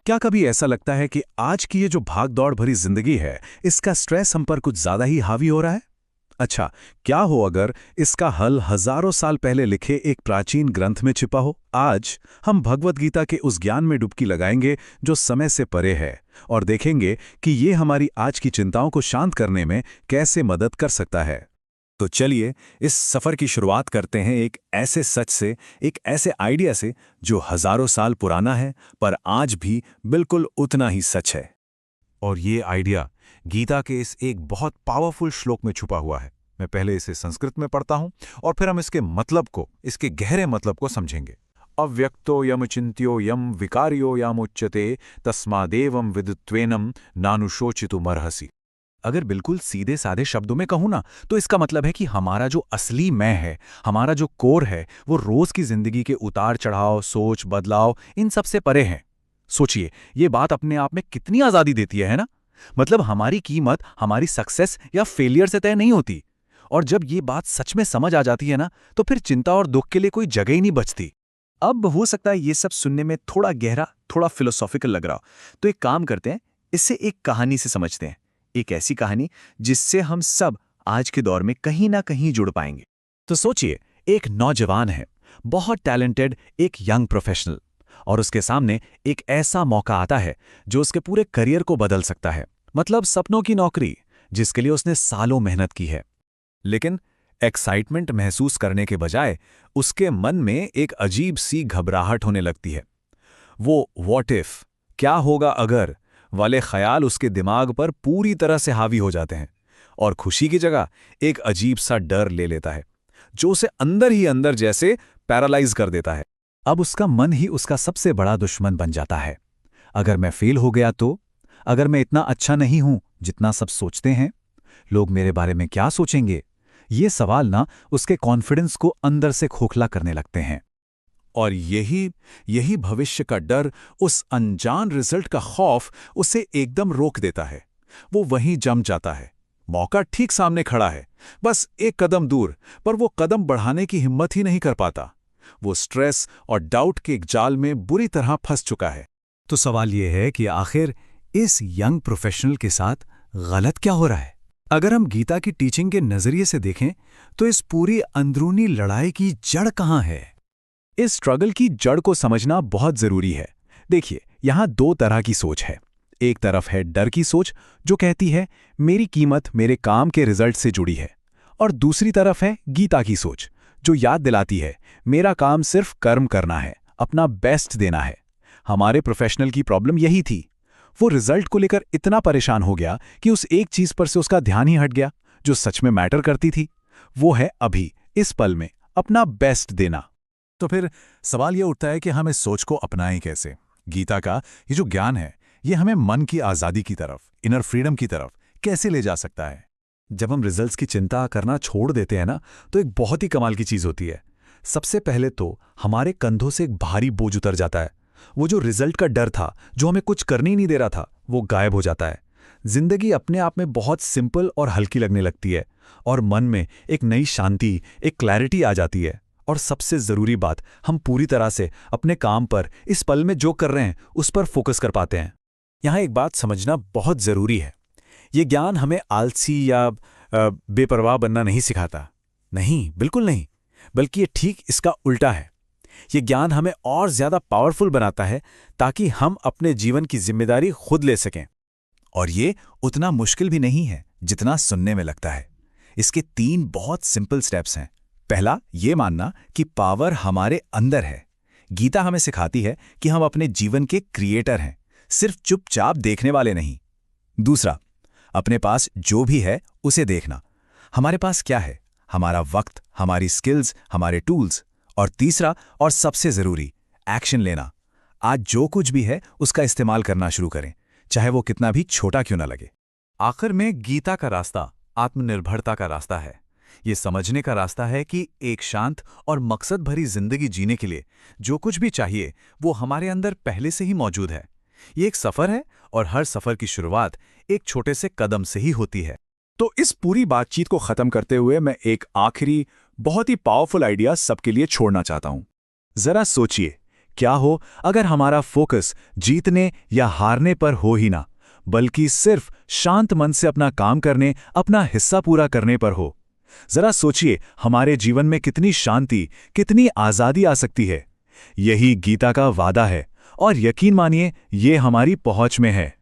क्या कभी ऐसा लगता है कि आज की ये जो भाग दौड़ भरी जिंदगी है, इसका स्ट्रेस हम पर कुछ ज्यादा ही हावी हो रहा है? अच्छा, क्या हो अगर इसका हल हजारों साल पहले लिखे एक प्राचीन ग्रंथ में छिपा हो? आज हम भगवद गीता के उस ज्ञान में डुबकी लगाएंगे जो समय से परे है, और देखेंगे कि ये हमारी आज की चिंताओं को शांत करने में कैसे मदद कर सकता है। तो चलिए इस सफर की शुरुआत करते हैं एक ऐसे सच से, एक ऐसे आइडिया से जो हजारों साल पुराना है पर आज भी बिल्कुल उतना ही सच है। और ये आइडिया गीता के इस एक बहुत पावरफुल श्लोक में छुपा हुआ है। मैं पहले इसे संस्कृत में पढ़ता हूं और फिर हम इसके मतलब को, इसके गहरे मतलब को समझेंगे। अव्यक्तो यम चिंत्यो यम विकार्यो यामुच्यते तस्मादेवं विदित्वेनम नानुशोचितुमर्हसि। अगर बिल्कुल सीधे साधे शब्दों में कहूं ना, तो इसका मतलब है कि हमारा जो असली मैं है, हमारा जो कोर है, वो रोज की जिंदगी के उतार चढ़ाव, सोच, बदलाव, इन सब से परे है। सोचिए, ये बात अपने आप में कितनी आजादी देती है ना? मतलब हमारी कीमत हमारी सक्सेस या फेलियर से तय नहीं होती। और जब ये बात सच में समझ आ जाती है ना, तो फिर चिंता और दुख के लिए कोई जगह ही नहीं बचती। अब हो सकता है ये सब सुनने में थोड़ा गहरा, थोड़ा फिलोसॉफिकल लग रहा हो, तो एक काम करते हैं, इसे एक कहानी से समझते हैं। एक ऐसी कहानी जिससे हम सब आज के दौर में कहीं ना कहीं जुड़ पाएंगे। तो सोचिए, एक नौजवान है, बहुत टैलेंटेड, एक यंग प्रोफेशनल, और उसके सामने एक ऐसा मौका आता है जो उसके पूरे करियर को बदल सकता है। मतलब सपनों की नौकरी, जिसके लिए उसने सालों मेहनत की है। लेकिन एक्साइटमेंट महसूस करने के बजाय उसके मन में एक अजीब सी घबराहट होने लगती है। वो व्हाट इफ, क्या होगा अगर वाले ख्याल उसके दिमाग पर पूरी तरह से हावी हो जाते हैं, और खुशी की जगह एक अजीब सा डर ले लेता है जो उसे अंदर ही अंदर जैसे पैरालाइज कर देता है। अब उसका मन ही उसका सबसे बड़ा दुश्मन बन जाता है। अगर मैं फेल हो गया तो? अगर मैं इतना अच्छा नहीं हूं जितना सब सोचते हैं? लोग मेरे बारे में क्या सोचेंगे? ये सवाल ना उसके कॉन्फिडेंस को अंदर से खोखला करने लगते हैं। और यही भविष्य का डर, उस अनजान रिजल्ट का खौफ उसे एकदम रोक देता है। वो वहीं जम जाता है। मौका ठीक सामने खड़ा है, बस एक कदम दूर, पर वो कदम बढ़ाने की हिम्मत ही नहीं कर पाता। वो स्ट्रेस और डाउट के एक जाल में बुरी तरह फंस चुका है। तो सवाल ये है कि आखिर इस यंग प्रोफेशनल के साथ गलत क्या हो रहा है? अगर हम गीता की टीचिंग के नजरिए से देखें, तो इस पूरी अंदरूनी लड़ाई की जड़ कहाँ है? इस स्ट्रगल की जड़ को समझना बहुत जरूरी है। देखिए, यहां दो तरह की सोच है। एक तरफ है डर की सोच, जो कहती है मेरी कीमत मेरे काम के रिजल्ट से जुड़ी है, और दूसरी तरफ है गीता की सोच, जो याद दिलाती है मेरा काम सिर्फ कर्म करना है, अपना बेस्ट देना है। हमारे प्रोफेशनल की प्रॉब्लम यही थी। वो रिजल्ट को लेकर इतना परेशान हो गया कि उस एक चीज पर से उसका ध्यान ही हट गया जो सच में मैटर करती थी। वो है अभी, इस पल में अपना बेस्ट देना। तो फिर सवाल यह उठता है कि हम इस सोच को अपनाएं कैसे? गीता का ये जो ज्ञान है, ये हमें मन की आज़ादी की तरफ, इनर फ्रीडम की तरफ कैसे ले जा सकता है? जब हम रिजल्ट्स की चिंता करना छोड़ देते हैं ना, तो एक बहुत ही कमाल की चीज़ होती है। सबसे पहले तो हमारे कंधों से एक भारी बोझ उतर जाता है। वो जो रिजल्ट का डर था, जो हमें कुछ करने ही नहीं दे रहा था, वो गायब हो जाता है। जिंदगी अपने आप में बहुत सिंपल और हल्की लगने लगती है, और मन में एक नई शांति, एक क्लैरिटी आ जाती है। और सबसे ज़रूरी बात, हम पूरी तरह से अपने काम पर, इस पल में जो कर रहे हैं, उस पर फोकस कर पाते हैं। यहाँ एक बात समझना बहुत ज़रूरी है। ये ज्ञान हमें आलसी या बेपरवाह बनना नहीं सिखाता। नहीं, बिल्कुल नहीं। बल्कि ये ठीक इसका उल्टा है। ये ज्ञान हमें और ज़्यादा पावरफुल बनाता है, ताकि हम अपने जीवन की जिम्मेदारी खुद ले सकें। और ये उतना मुश्किल भी नहीं है जितना सुनने में लगता है। इसके 3 बहुत सिंपल स्टेप्स हैं। पहला, ये मानना कि पावर हमारे अंदर है। गीता हमें सिखाती है कि हम अपने जीवन के क्रिएटर हैं, सिर्फ चुपचाप देखने वाले नहीं। दूसरा, अपने पास जो भी है उसे देखना। हमारे पास क्या है? हमारा वक्त, हमारी स्किल्स, हमारे टूल्स। और तीसरा और सबसे जरूरी, एक्शन लेना। आज जो कुछ भी है उसका इस्तेमाल करना शुरू करें, चाहे वो कितना भी छोटा क्यों ना लगे। आखिर में गीता का रास्ता आत्मनिर्भरता का रास्ता है। ये समझने का रास्ता है कि एक शांत और मकसद भरी जिंदगी जीने के लिए जो कुछ भी चाहिए वो हमारे अंदर पहले से ही मौजूद है। ये एक सफर है, और हर सफर की शुरुआत एक छोटे से कदम से ही होती है। तो इस पूरी बातचीत को खत्म करते हुए मैं एक आखिरी बहुत ही पावरफुल आइडिया सबके लिए छोड़ना चाहता हूं। जरा सोचिए, क्या हो अगर हमारा फोकस जीतने या हारने पर हो ही ना, बल्कि सिर्फ शांत मन से अपना काम करने, अपना हिस्सा पूरा करने पर हो। जरा सोचिए हमारे जीवन में कितनी शांति, कितनी आजादी आ सकती है। यही गीता का वादा है और यकीन मानिए ये हमारी पहुंच में है।